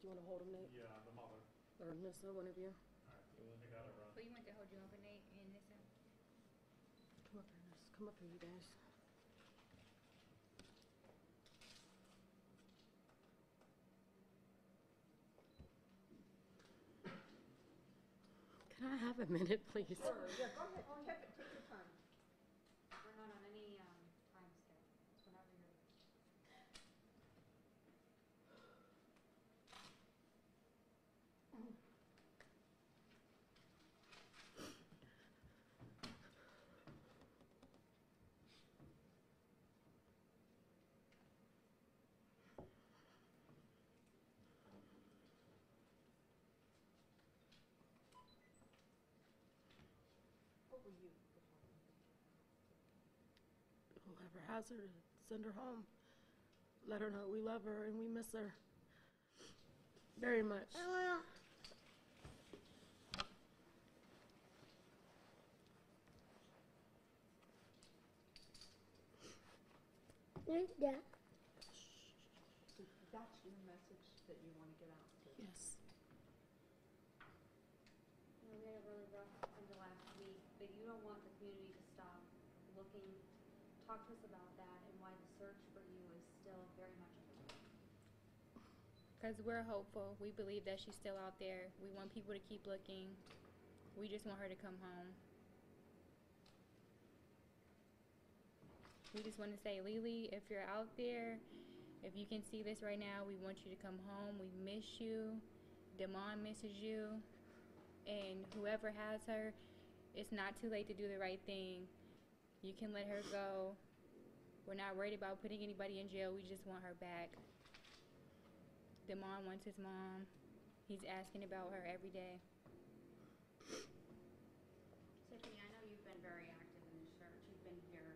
Do you want to hold him, Nate? Yeah, the mother. Or Nissa, one of you? Alright, I got it, Ron. Who you want to hold you over, Nate and Nissa? Come up here, Nissa. Come up here, you guys. Can I have a minute, please? Sure, yeah, go ahead, take your time. We're not on any time scale. It's whenever you're. What were you? Whoever has her, send her home. Let her know we love her and we miss her very much. Yeah. That's your message that you want to get out to. Yes. You know, we had a really rough end of last week, but you don't want the community to stop looking. Talk to us about that and why the search for you is still very much underway. Because we're hopeful. We believe that she's still out there. We want people to keep looking. We just want her to come home. We just want to say, Lily, if you're out there, if you can see this right now, we want you to come home. We miss you. Damon misses you. And whoever has her, it's not too late to do the right thing. You can let her go. We're not worried about putting anybody in jail. We just want her back. Damon wants his mom. He's asking about her every day. Tiffany, I know you've been very active in the church. You've been here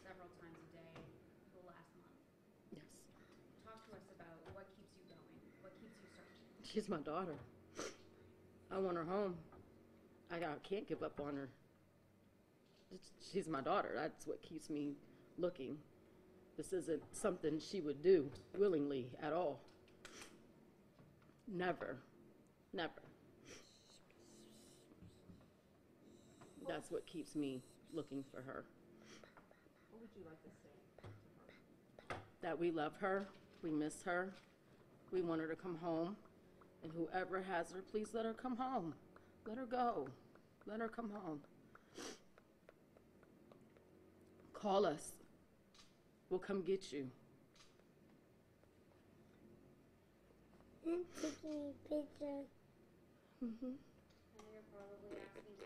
several times a day for the last month. Yes. Talk to us about what keeps you going, what keeps you searching. She's my daughter. I want her home. I can't give up on her. She's my daughter. That's what keeps me looking. This isn't something she would do willingly at all. Never. Never. That's what keeps me looking for her. What would you like to say to her? That we love her, we miss her, we want her to come home, and whoever has her, please let her come home. Let her go. Let her come home. Call us. We'll come get you. I'm taking a picture. Mm-hmm. I know you're probably asking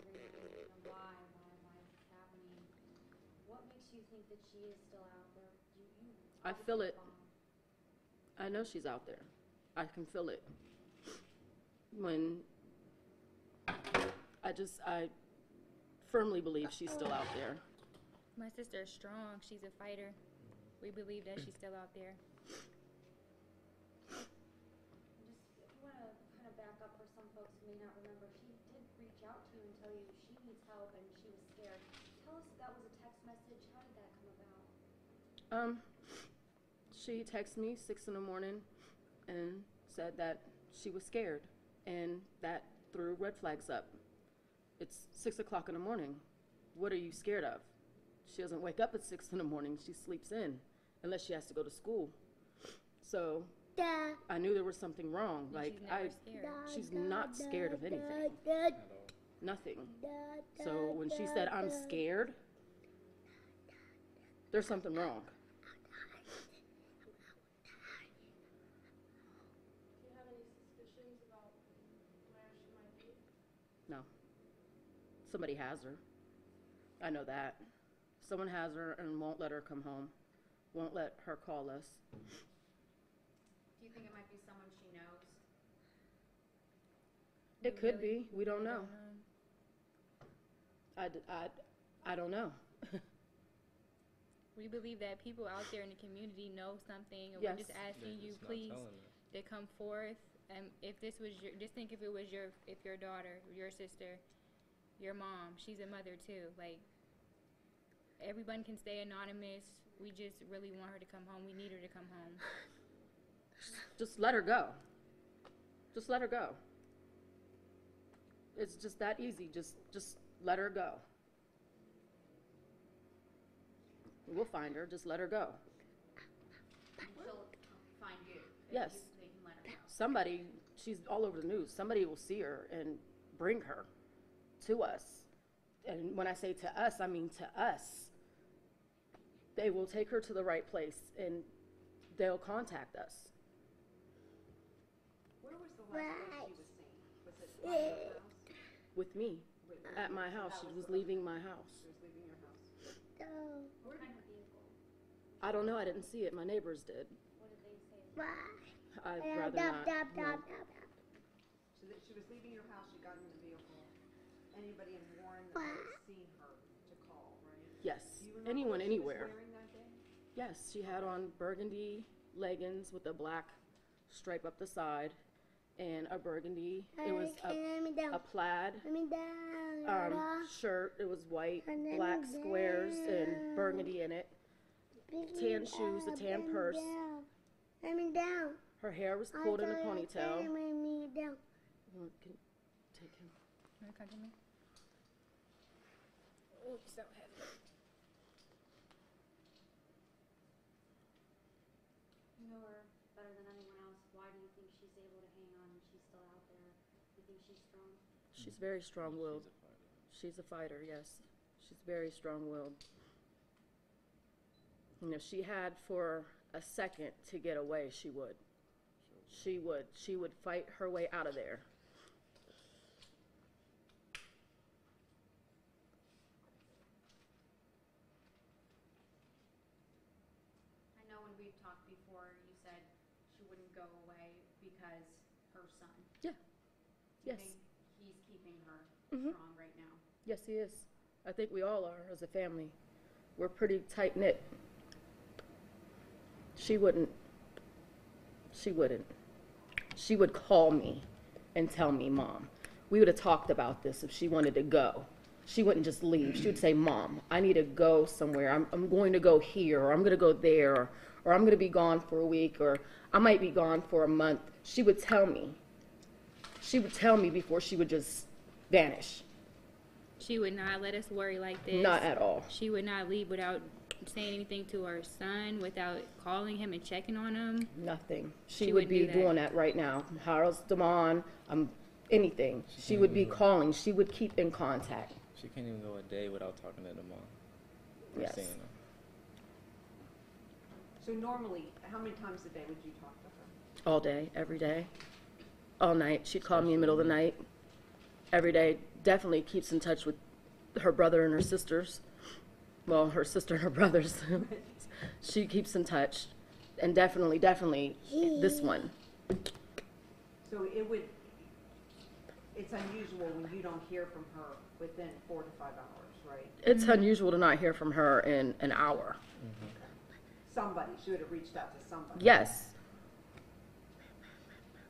why is this happening? What makes you think that she is still out there? I feel it. I know she's out there. I can feel it. When I firmly believe she's still out there. My sister is strong. She's a fighter. We believe that she's still out there. If you want to kind of back up for some folks who may not remember, she did reach out to you and tell you she needs help and she was scared. Tell us if that was a text message. How did that come about? She texted me 6 in the morning and said that she was scared, and that threw red flags up. It's 6 o'clock in the morning. What are you scared of? She doesn't wake up at 6 in the morning. She sleeps in unless she has to go to school. So I knew there was something wrong. Like she's not scared of anything. Nothing. So when she said, I'm scared, there's something wrong. Do you have any suspicions about where she might be? No. Somebody has her. I know that. Someone has her and won't let her come home. Won't let her call us. Do you think it might be someone she knows? It could be. We don't know. I don't know. We believe that people out there in the community know something, and Yes. we're just asking you, just not please, telling her. to come forth. And if this was just think if it was if your daughter, your sister, your mom, she's a mother too. Like, everyone can stay anonymous. We just really want her to come home. We need her to come home. Just let her go. Just let her go. It's just that easy. Just let her go. We'll find her. Just let her go. She'll find you. Yes. They can let her go. Somebody, she's all over the news. Somebody will see her and bring her to us. And when I say to us, I mean to us. They will take her to the right place and they'll contact us. Where was the last place she was seen? Was it by your house? With me. At my house. She was leaving my house. She was leaving your house. What kind of vehicle? I don't know. I didn't see it. My neighbors did. What did they say? I'd rather not. No. So that she was leaving your house, she got in the vehicle. Anybody in Warren that might have seen her to call, right? Yes. Do you remember Anyone, what she was anywhere. wearing that day? Yes, she had on burgundy leggings with a black stripe up the side and a burgundy. It was a plaid shirt. It was white, black squares and burgundy in it. Tan shoes, a tan purse. Let me down. Her hair was pulled in a ponytail. Let me down. Can take him. Wanna come to me? Oh, he's so heavy. You know her better than anyone else. Why do you think she's able to hang on and she's still out there? You think she's strong? She's very strong-willed. She's a fighter, yes. She's very strong-willed. You know, she had for a second to get away, she would. She would. She would fight her way out of there. I know when we've talked before, you said she wouldn't go away because her son. Yeah. Do you Yes. think he's keeping her Mhm. strong right now? Yes, he is. I think we all are as a family. We're pretty tight-knit. She wouldn't. She wouldn't. She would call me and tell me, Mom. We would have talked about this if she wanted to go. She wouldn't just leave. She would say, Mom, I need to go somewhere. I'm going to go here, or I'm going to go there, or I'm going to be gone for a week, or I might be gone for a month. She would tell me. She would tell me before she would just vanish. She would not let us worry like this. Not at all. She would not leave without saying anything to her son, without calling him and checking on him. Nothing. She She would wouldn't be do that. doing that right now. How's Damon? Anything. She would be calling. She would keep in contact. She can't even go a day without talking to the mom. Or Yes. seeing her. So normally, how many times a day would you talk to her? All day, every day, all night. She'd call me in the middle of the night. Every day. Definitely keeps in touch with her brother and her sisters. Well, her sister and her brothers. She keeps in touch. And definitely this one. So it's unusual when you don't hear from her within 4 to 5 hours, right? It's unusual to not hear from her in an hour. Somebody, she would have reached out to somebody. Yes.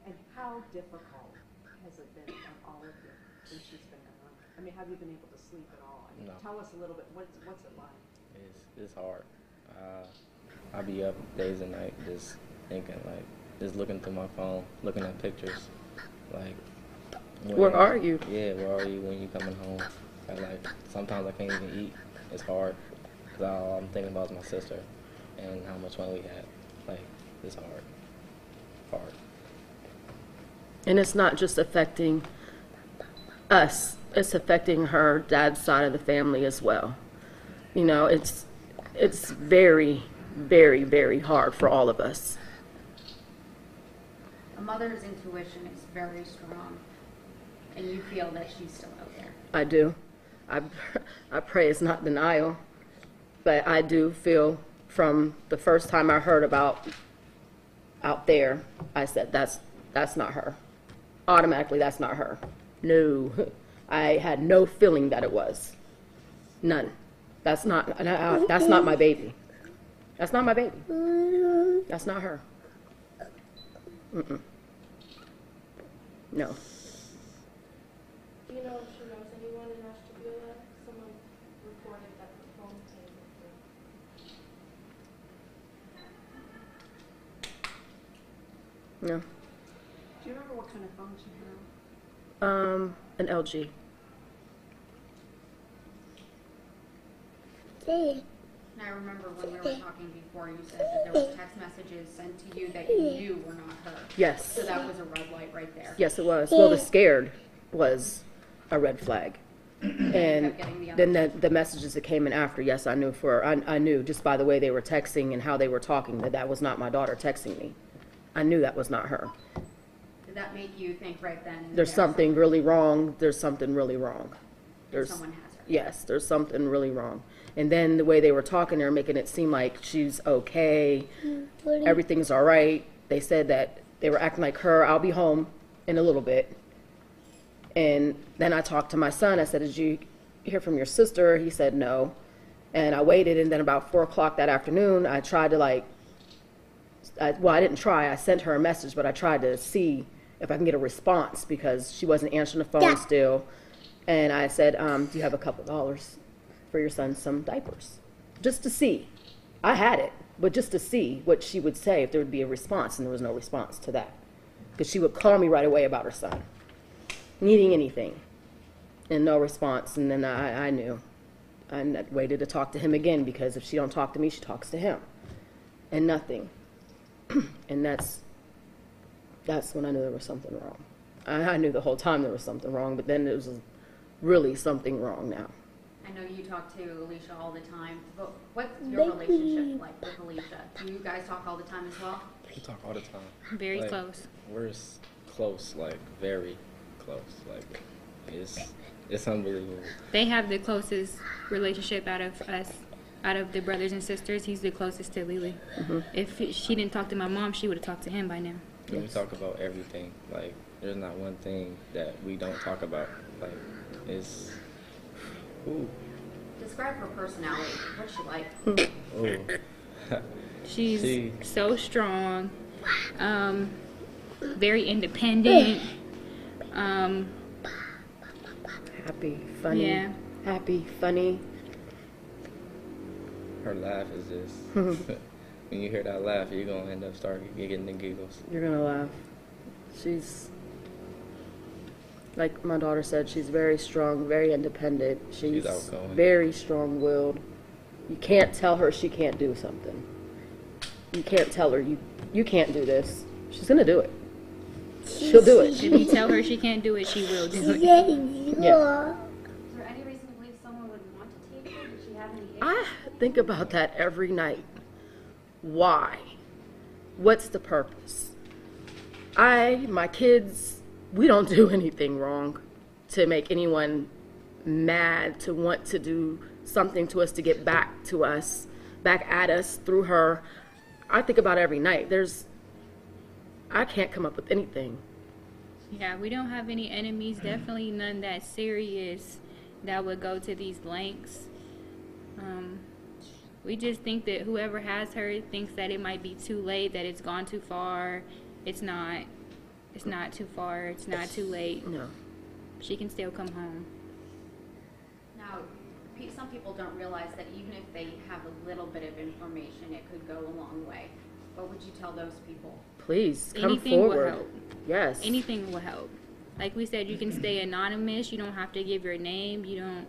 And how difficult has it been on all of you since she's been gone? I mean, have you been able to sleep at all? I mean, No. tell us a little bit, what's it like? It's hard. I be up days and nights just thinking, like, just looking through my phone, looking at pictures, like. Where are you? Yeah, where are you when you coming home? And like sometimes I can't even eat. It's hard because all I'm thinking about is my sister and how much fun we had. Like it's hard. Hard. And it's not just affecting us, it's affecting her dad's side of the family as well. You know, it's very, very, very hard for all of us. A mother's intuition is very strong, and you feel that she's still out there. I do. I pray it's not denial, but I do feel from the first time I heard about out there, I said, that's not her. Automatically, that's not her. No. I had no feeling that it was. None. That's not my baby. That's not my baby. That's not her. Mm-mm. No. Do you know if she knows anyone in Ashtabula? Someone reported that the phone came with her. No. Do you remember what kind of phones you have? An LG. See, And I remember when we were talking before, you said that there was text messages sent to you that you knew were not her. Yes. So that was a red light right there. Yes, it was. Well, the scared was a red flag. And kept getting the then the messages that came in after, yes, I knew I knew just by the way they were texting and how they were talking that that was not my daughter texting me. I knew that was not her. Did that make you think right then? There's something really wrong. There's something really wrong. There's, someone has her. yes, there's something really wrong. And then the way they were talking, they were making it seem like she's okay, everything's all right. They said that they were acting like her. I'll be home in a little bit. And then I talked to my son. I said, did you hear from your sister? He said no. And I waited, and then about 4 o'clock that afternoon, I tried to I didn't try. I sent her a message, but I tried to see if I can get a response because she wasn't answering the phone still. And I said, do you have a couple dollars for your son some diapers? Just to see. I had it, but just to see what she would say if there would be a response, and there was no response to that. Because she would call me right away about her son, needing anything, and no response. And then I knew. I waited to talk to him again because if she don't talk to me, she talks to him. And nothing. And that's when I knew there was something wrong. I knew the whole time there was something wrong, but then there was really something wrong now. I know you talk to Alesha all the time, but what's your relationship like with Alesha? Do you guys talk all the time as well? We talk all the time. Very Like, close. We're close, like very close. Like it's unbelievable. They have the closest relationship out of us, out of the brothers and sisters. He's the closest to Lily. If she didn't talk to my mom, she would have talked to him by now. And we talk about everything. Like there's not one thing that we don't talk about. Like it's. Ooh. Describe her personality. What's she like? Ooh. She's so strong, very independent. Happy, funny. Yeah. Happy, funny. Her laugh is just. When you hear that laugh, you're gonna end up starting getting the giggles. You're gonna laugh. She's, like my daughter said, she's very strong, very independent. She's outgoing. very strong-willed. You can't tell her she can't do something. You can't tell her you can't do this. She's gonna do it. She'll do it. If you tell her she can't do it, she will do it. Yeah. Is there any reason to believe someone would want to take her? Did she have any issues? I think about that every night. Why? What's the purpose? My kids, we don't do anything wrong to make anyone mad, to want to do something to us, to get back to us, back at us through her. I think about it every night. I can't come up with anything. Yeah, we don't have any enemies. Definitely none that serious that would go to these lengths. We just think that whoever has her thinks that it might be too late, that it's gone too far. It's not. It's not too far. It's not too late. No. She can still come home. Now, some people don't realize that even if they have a little bit of information, it could go a long way. What would you tell those people? Please, come Anything forward. will help. Yes. Anything will help. Like we said, you can stay anonymous. You don't have to give your name. You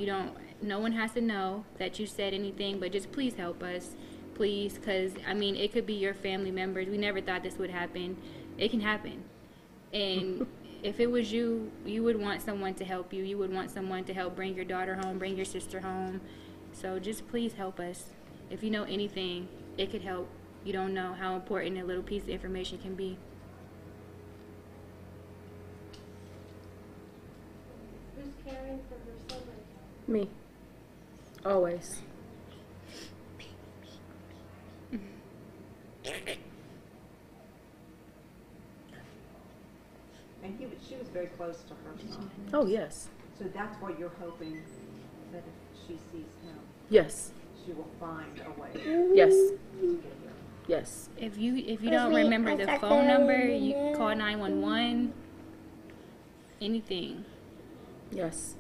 don't. No one has to know that you said anything, but just please help us. Please, because, I mean, it could be your family members. We never thought this would happen. It can happen. And if it was you, you would want someone to help you. You would want someone to help bring your daughter home, bring your sister home. So just please help us. If you know anything, it could help. You don't know how important a little piece of information can be. Who's caring for her son right now? Me. Always. And she was very close to her son. Oh, yes. So that's what you're hoping, that if she sees him, Yes. she will find a way Yes. to get here. Yes. If you don't remember the phone number, you call 911. Anything. Yes.